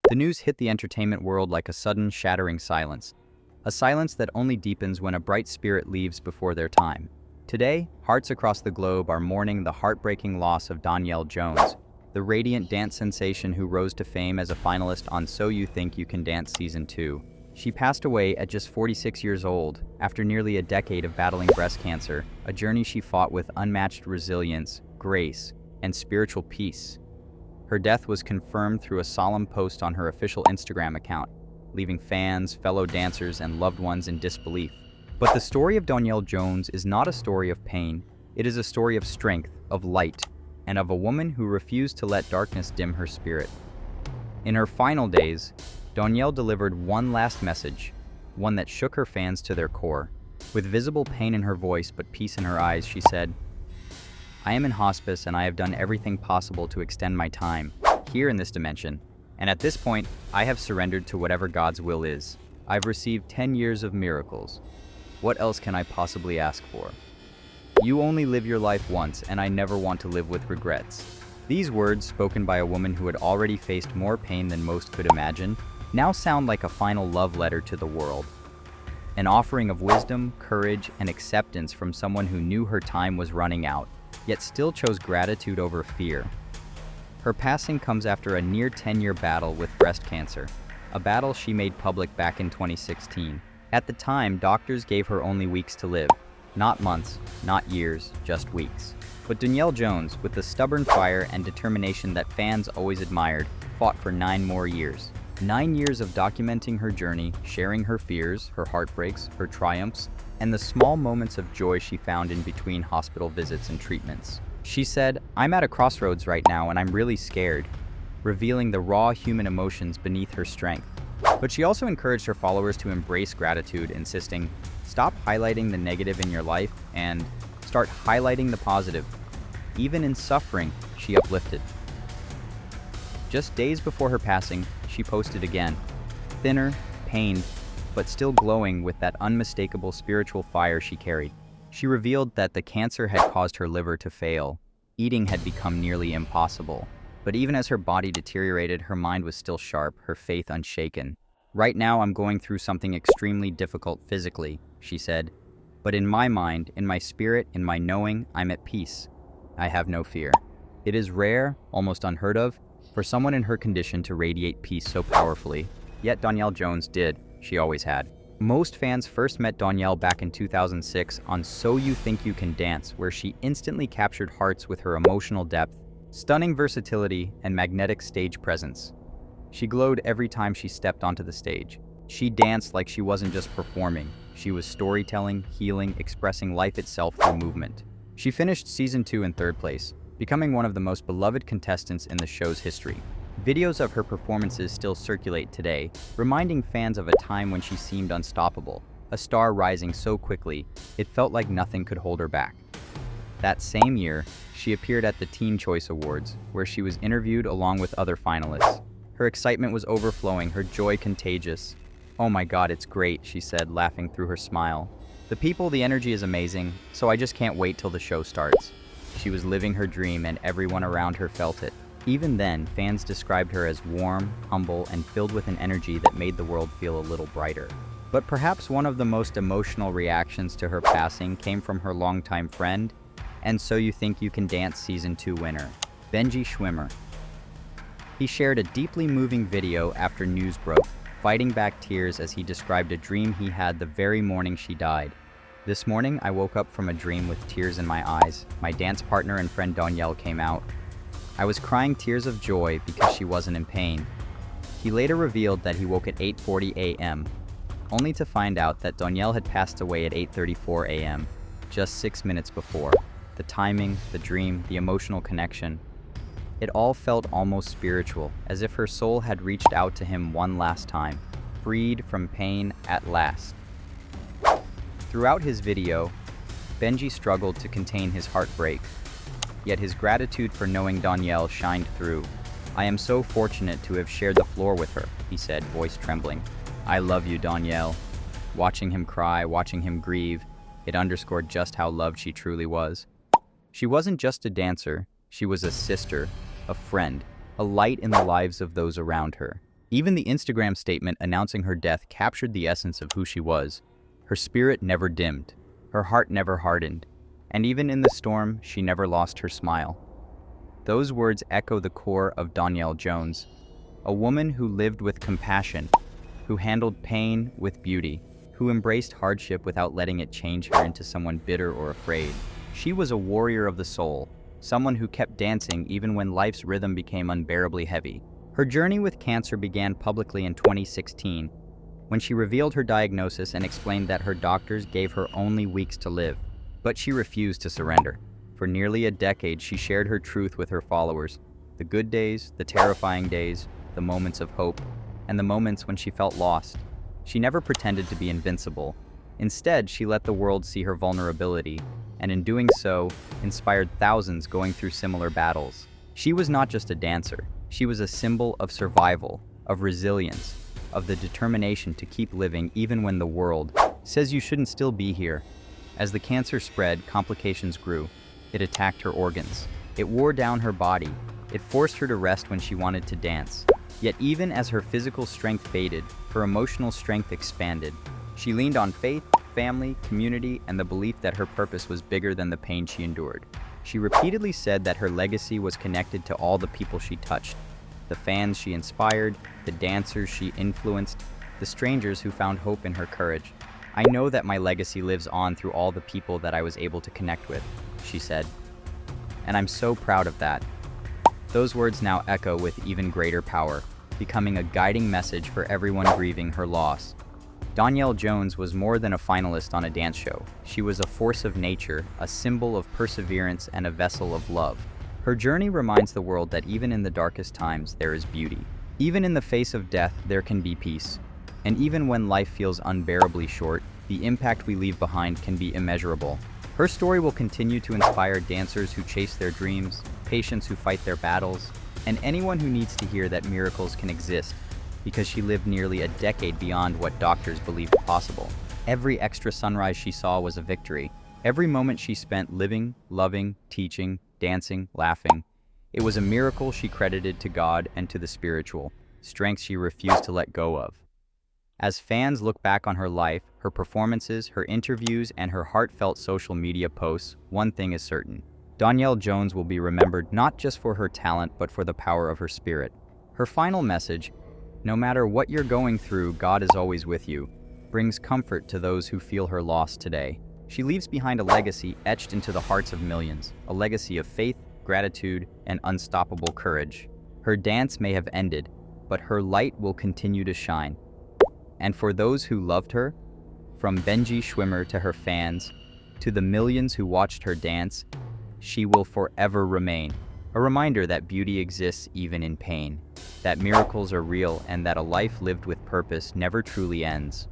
The news hit the entertainment world like a sudden, shattering silence. A silence that only deepens when a bright spirit leaves before their time. Today, hearts across the globe are mourning the heartbreaking loss of Donyelle Jones, the radiant dance sensation who rose to fame as a finalist on So You Think You Can Dance Season 2. She passed away at just 46 years old, after nearly a decade of battling breast cancer, a journey she fought with unmatched resilience, grace, and spiritual peace. Her death was confirmed through a solemn post on her official Instagram account, leaving fans, fellow dancers, and loved ones in disbelief. But the story of Donyelle Jones is not a story of pain. It is a story of strength, of light, and of a woman who refused to let darkness dim her spirit. In her final days, Donyelle delivered one last message, one that shook her fans to their core. With visible pain in her voice but peace in her eyes, she said, "I am in hospice and I have done everything possible to extend my time here in this dimension. And at this point, I have surrendered to whatever God's will is. I've received 10 years of miracles. What else can I possibly ask for? You only live your life once, and I never want to live with regrets." These words, spoken by a woman who had already faced more pain than most could imagine, now sound like a final love letter to the world. An offering of wisdom, courage, and acceptance from someone who knew her time was running out, yet still chose gratitude over fear. Her passing comes after a near 10-year battle with breast cancer, a battle she made public back in 2016. At the time, doctors gave her only weeks to live. Not months, not years, just weeks. But Donyelle Jones, with the stubborn fire and determination that fans always admired, fought for 9 more years. 9 years of documenting her journey, sharing her fears, her heartbreaks, her triumphs, and the small moments of joy she found in between hospital visits and treatments. She said, "I'm at a crossroads right now and I'm really scared," revealing the raw human emotions beneath her strength. But she also encouraged her followers to embrace gratitude, insisting, "Stop highlighting the negative in your life and start highlighting the positive." Even in suffering, she uplifted. Just days before her passing, she posted again, thinner, pained, but still glowing with that unmistakable spiritual fire she carried. She revealed that the cancer had caused her liver to fail. Eating had become nearly impossible. But even as her body deteriorated, her mind was still sharp, her faith unshaken. "Right now I'm going through something extremely difficult physically," she said. "But in my mind, in my spirit, in my knowing, I'm at peace. I have no fear." It is rare, almost unheard of, for someone in her condition to radiate peace so powerfully. Yet Donyelle Jones did. She always had. Most fans first met Donyelle back in 2006 on So You Think You Can Dance, where she instantly captured hearts with her emotional depth, stunning versatility, and magnetic stage presence. She glowed every time she stepped onto the stage. She danced like she wasn't just performing. She was storytelling, healing, expressing life itself through movement. She finished Season 2 in 3rd place, becoming one of the most beloved contestants in the show's history. Videos of her performances still circulate today, reminding fans of a time when she seemed unstoppable, a star rising so quickly, it felt like nothing could hold her back. That same year, she appeared at the Teen Choice Awards, where she was interviewed along with other finalists. Her excitement was overflowing, her joy contagious. "Oh my God, it's great," she said, laughing through her smile. "The people, the energy is amazing, so I just can't wait till the show starts." She was living her dream and everyone around her felt it. Even then, fans described her as warm, humble, and filled with an energy that made the world feel a little brighter. But perhaps one of the most emotional reactions to her passing came from her longtime friend, and So You Think You Can Dance Season 2 winner, Benji Schwimmer. He shared a deeply moving video after news broke, fighting back tears as he described a dream he had the very morning she died. "This morning, I woke up from a dream with tears in my eyes. My dance partner and friend Donyelle came out. I was crying tears of joy because she wasn't in pain." He later revealed that he woke at 8:40 a.m., only to find out that Donyelle had passed away at 8:34 a.m., just 6 minutes before. The timing, the dream, the emotional connection. It all felt almost spiritual, as if her soul had reached out to him one last time, freed from pain at last. Throughout his video, Benji struggled to contain his heartbreak, yet his gratitude for knowing Donyelle shined through. "I am so fortunate to have shared the floor with her," he said, voice trembling. "I love you, Donyelle." Watching him cry, watching him grieve, it underscored just how loved she truly was. She wasn't just a dancer, she was a sister, a friend, a light in the lives of those around her. Even the Instagram statement announcing her death captured the essence of who she was. Her spirit never dimmed, her heart never hardened, and even in the storm, she never lost her smile. Those words echo the core of Donyelle Jones, a woman who lived with compassion, who handled pain with beauty, who embraced hardship without letting it change her into someone bitter or afraid. She was a warrior of the soul, someone who kept dancing even when life's rhythm became unbearably heavy. Her journey with cancer began publicly in 2016, when she revealed her diagnosis and explained that her doctors gave her only weeks to live. But she refused to surrender. For nearly a decade, she shared her truth with her followers, the good days, the terrifying days, the moments of hope, and the moments when she felt lost. She never pretended to be invincible. Instead, she let the world see her vulnerability, and in doing so, inspired thousands going through similar battles. She was not just a dancer. She was a symbol of survival, of resilience, of the determination to keep living even when the world says you shouldn't still be here. As the cancer spread, complications grew. It attacked her organs. It wore down her body. It forced her to rest when she wanted to dance. Yet even as her physical strength faded, her emotional strength expanded. She leaned on faith, family, community, and the belief that her purpose was bigger than the pain she endured. She repeatedly said that her legacy was connected to all the people she touched, the fans she inspired, the dancers she influenced, the strangers who found hope in her courage. "I know that my legacy lives on through all the people that I was able to connect with," she said. "And I'm so proud of that." Those words now echo with even greater power, becoming a guiding message for everyone grieving her loss. Donyelle Jones was more than a finalist on a dance show. She was a force of nature, a symbol of perseverance, and a vessel of love. Her journey reminds the world that even in the darkest times, there is beauty. Even in the face of death, there can be peace. And even when life feels unbearably short, the impact we leave behind can be immeasurable. Her story will continue to inspire dancers who chase their dreams, patients who fight their battles, and anyone who needs to hear that miracles can exist, because she lived nearly a decade beyond what doctors believed possible. Every extra sunrise she saw was a victory. Every moment she spent living, loving, teaching, dancing, laughing. It was a miracle she credited to God and to the spiritual strength she refused to let go of. As fans look back on her life, her performances, her interviews, and her heartfelt social media posts, one thing is certain. Donyelle Jones will be remembered not just for her talent, but for the power of her spirit. Her final message, "No matter what you're going through, God is always with you," brings comfort to those who feel her loss today. She leaves behind a legacy etched into the hearts of millions, a legacy of faith, gratitude, and unstoppable courage. Her dance may have ended, but her light will continue to shine. And for those who loved her, from Benji Schwimmer to her fans, to the millions who watched her dance, she will forever remain a reminder that beauty exists even in pain, that miracles are real, and that a life lived with purpose never truly ends.